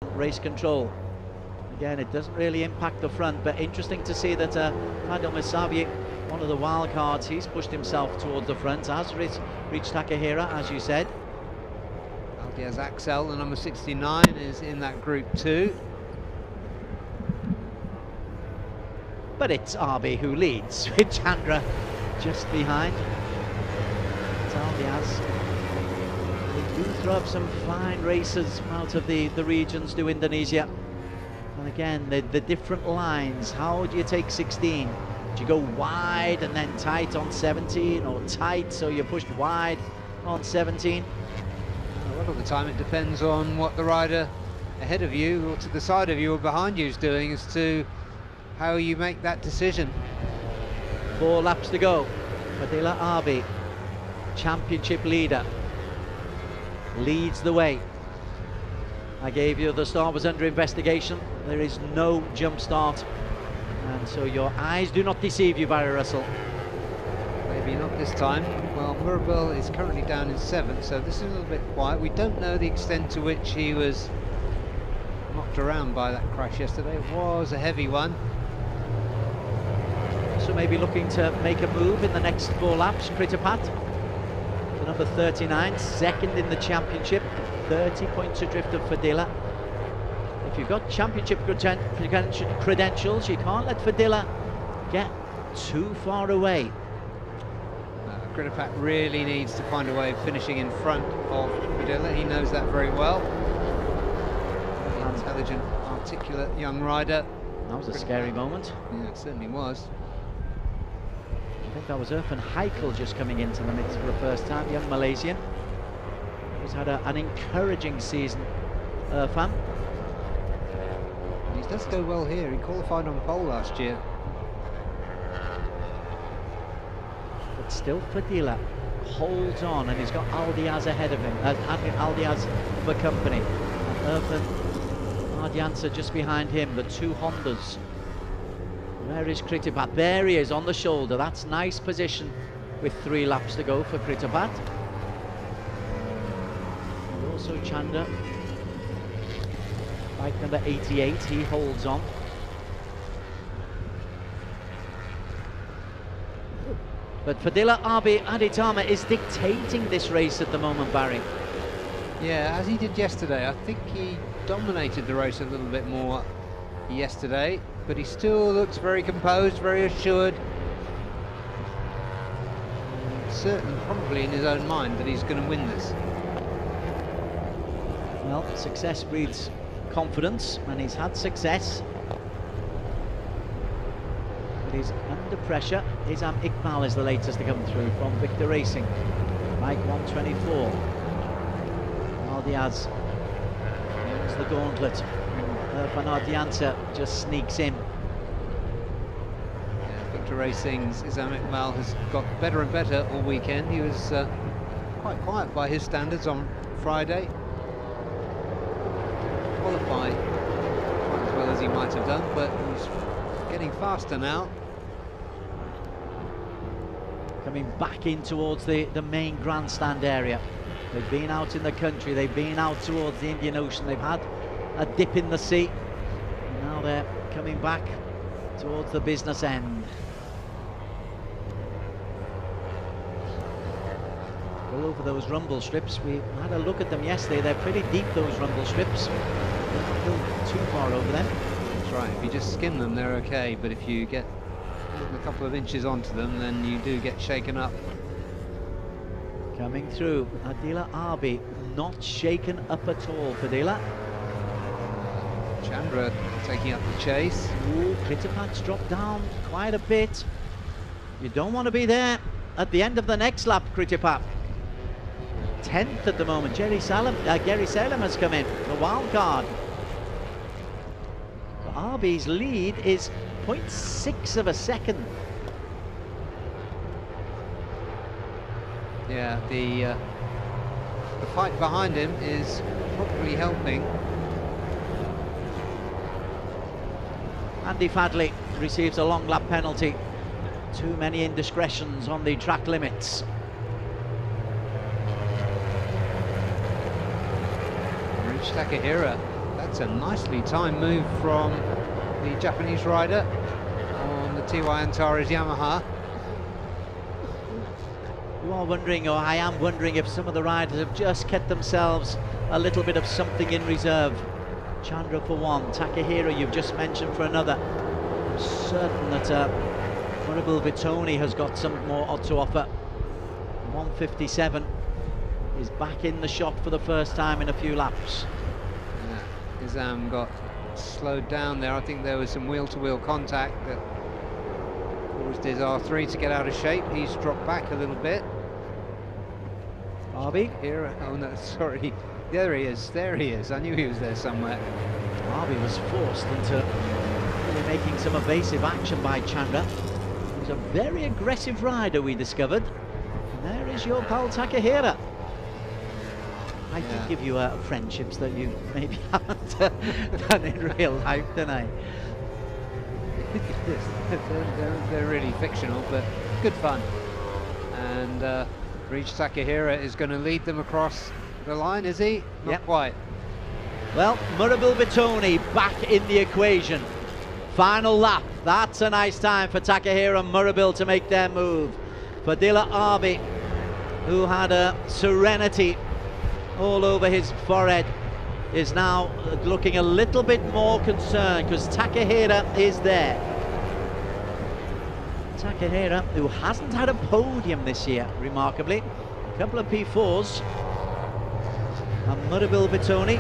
race control. Again, it doesn't really impact the front, but interesting to see that Fado Misavi, one of the wild cards, he's pushed himself towards the front, has reached Takahira, as you said. Aldiaz Axel, the number 69, is in that group too. But it's Arby who leads, with Chandra just behind. It's Aldiaz. They do throw up some fine races out of the regions to Indonesia. And again, the different lines. How do you take 16? Do you go wide and then tight on 17, or tight so you're pushed wide on 17? A lot of the time it depends on what the rider ahead of you or to the side of you or behind you is doing as to how you make that decision. 4 laps to go. Fadila Arbi, championship leader, leads the way. I gave you the start was under investigation. There is no jump start, and so your eyes do not deceive you, Barry Russell. Maybe not this time. Well, Mirabel is currently down in 7th, so this is a little bit quiet. We don't know the extent to which he was knocked around by that crash yesterday. It was a heavy one. So maybe looking to make a move in the next 4 laps. Kritapat, the number 39, second in the championship, 30 points adrift of Fadila. If you've got championship credentials, you can't let Fadila get too far away. Kritapat really needs to find a way of finishing in front of Fadila. He knows that very well. Intelligent, articulate young rider. That was a scary moment. Yeah, it certainly was. I think that was Irfan Haikal just coming into the mix for the first time, young Malaysian. He's had an encouraging season, Irfan. He does go well here. He qualified on pole last year. But still Fadila holds on, and he's got Aldiaz ahead of him, Aldiaz for company. And Irfan Ardiansa just behind him, the 2 Hondas. Where is Kritapat? There he is on the shoulder. That's nice position with 3 laps to go for Kritapat. And also Chanda, bike number 88, he holds on. But Fadila Abi Aditama is dictating this race at the moment, Barry. Yeah, as he did yesterday. I think he dominated the race a little bit more yesterday, but he still looks very composed, very assured. Certain, probably in his own mind, that he's going to win this. Well, success breeds confidence, and he's had success. But he's under pressure. Izam Iqbal is the latest to come through from Victor Racing. Bike 124. Aldiaz wins the gauntlet. Irfan Ardiansa just sneaks in. Yeah, Victor Racing's Izam Iqbal has got better and better all weekend. He was quite quiet by his standards on Friday. Qualified quite as well as he might have done, but he's getting faster now. Coming back in towards the main grandstand area. They've been out in the country, they've been out towards the Indian Ocean, they've had a dip in the sea, and now they're coming back towards the business end. Go over those rumble strips. We had a look at them yesterday. They're pretty deep, those rumble strips. Don't go too far over them. That's right, if you just skim them they're okay, but if you get a couple of inches onto them then you do get shaken up. Coming through, Adila Arbi, not shaken up at all. Fadila. Chandra taking up the chase. Ooh, Kritapat's dropped down quite a bit. You don't want to be there at the end of the next lap, Kritapat. 10th at the moment. Gary Salem has come in, the wild card. But Arbi's lead is 0.6 of a second. Yeah, the fight behind him is probably helping. Andy Fadley receives a long lap penalty. Too many indiscretions on the track limits. Rich Takahira, That's a nicely timed move from the Japanese rider on the TY Antares Yamaha. You are wondering, or I am wondering, if some of the riders have just kept themselves a little bit of something in reserve. Chandra for one, Takahira you've just mentioned for another. I'm certain that Murabel Vitoni has got some more to offer. 157 is back in the shop for the first time in a few laps. Yeah, Izam got slowed down there. I think there was some wheel-to-wheel contact that caused his R3 to get out of shape. He's dropped back a little bit. Arby? Here, oh no, sorry. There he is, there he is. I knew he was there somewhere. Arby was forced into really making some evasive action by Chandra. He's a very aggressive rider, we discovered. And there is your pal Takahira. I did give you friendships that you maybe haven't done in real life, didn't I? they're really fictional, but good fun. And Reach Takahira is going to lead them across the line, is he? Not quite. Well, Murabel Vitoni back in the equation. Final lap. That's a nice time for Takahira and Murabel to make their move. Fadila Arbi, who had a serenity all over his forehead, is now looking a little bit more concerned because Takahira is there. Takahira, who hasn't had a podium this year, remarkably. A couple of P4s. And Murabel Vitoni,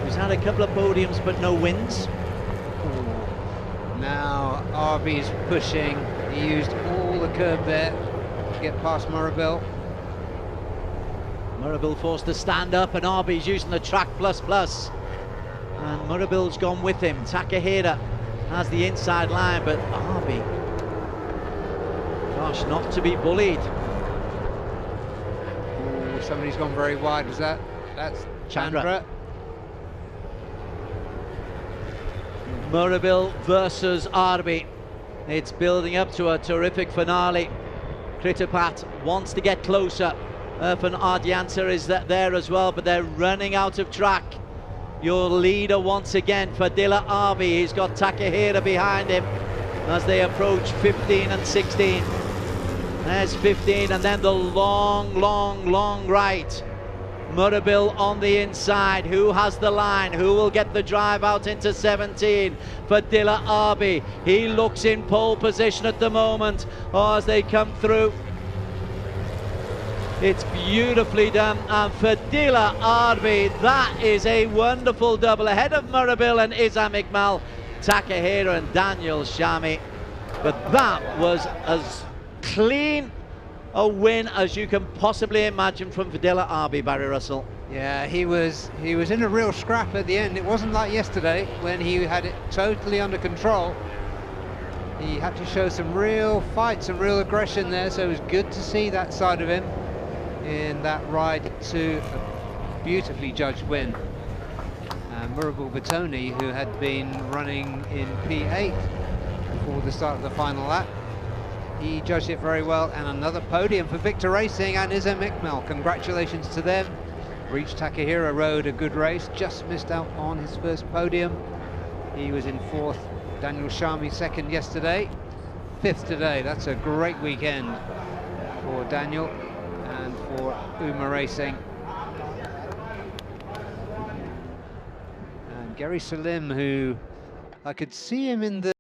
who's had a couple of podiums but no wins. Now RB's pushing. He used all the curb there to get past Murabel. Murabel forced to stand up, and Arby's using the track plus. And Murabel's gone with him. Takahira has the inside line, but Arby, gosh, not to be bullied. Ooh, somebody's gone very wide. Was that? That's Chandra. Murabel versus Arby. It's building up to a terrific finale. Kritapat wants to get closer. Irfan Ardianta is there as well, but they're running out of track. Your leader once again, Fadila Arbi. He's got Takahira behind him as they approach 15 and 16. There's 15, and then the long right. Murabel on the inside. Who has the line? Who will get the drive out into 17? Fadila Arbi. He looks in pole position at the moment as they come through. It's beautifully done, and Fadila Arbi, that is a wonderful double ahead of Murabel and Izam Iqbal, Takahira and Daniel Shami. But that was as clean a win as you can possibly imagine from Fadila Arbi, Barry Russell. Yeah, he was in a real scrap at the end. It wasn't like yesterday when he had it totally under control. He had to show some real fight, some real aggression there, so it was good to see that side of him in that ride to a beautifully judged win. Murabel Vitoni, who had been running in P8 before the start of the final lap, he judged it very well, and another podium for Victor Racing and Izam Iqbal. Congratulations to them. Reach Takahira rode a good race, just missed out on his first podium. He was in fourth, Daniel Shami second yesterday, fifth today. That's a great weekend for Daniel and for Uma Racing. And Gary Salim, who I could see him in the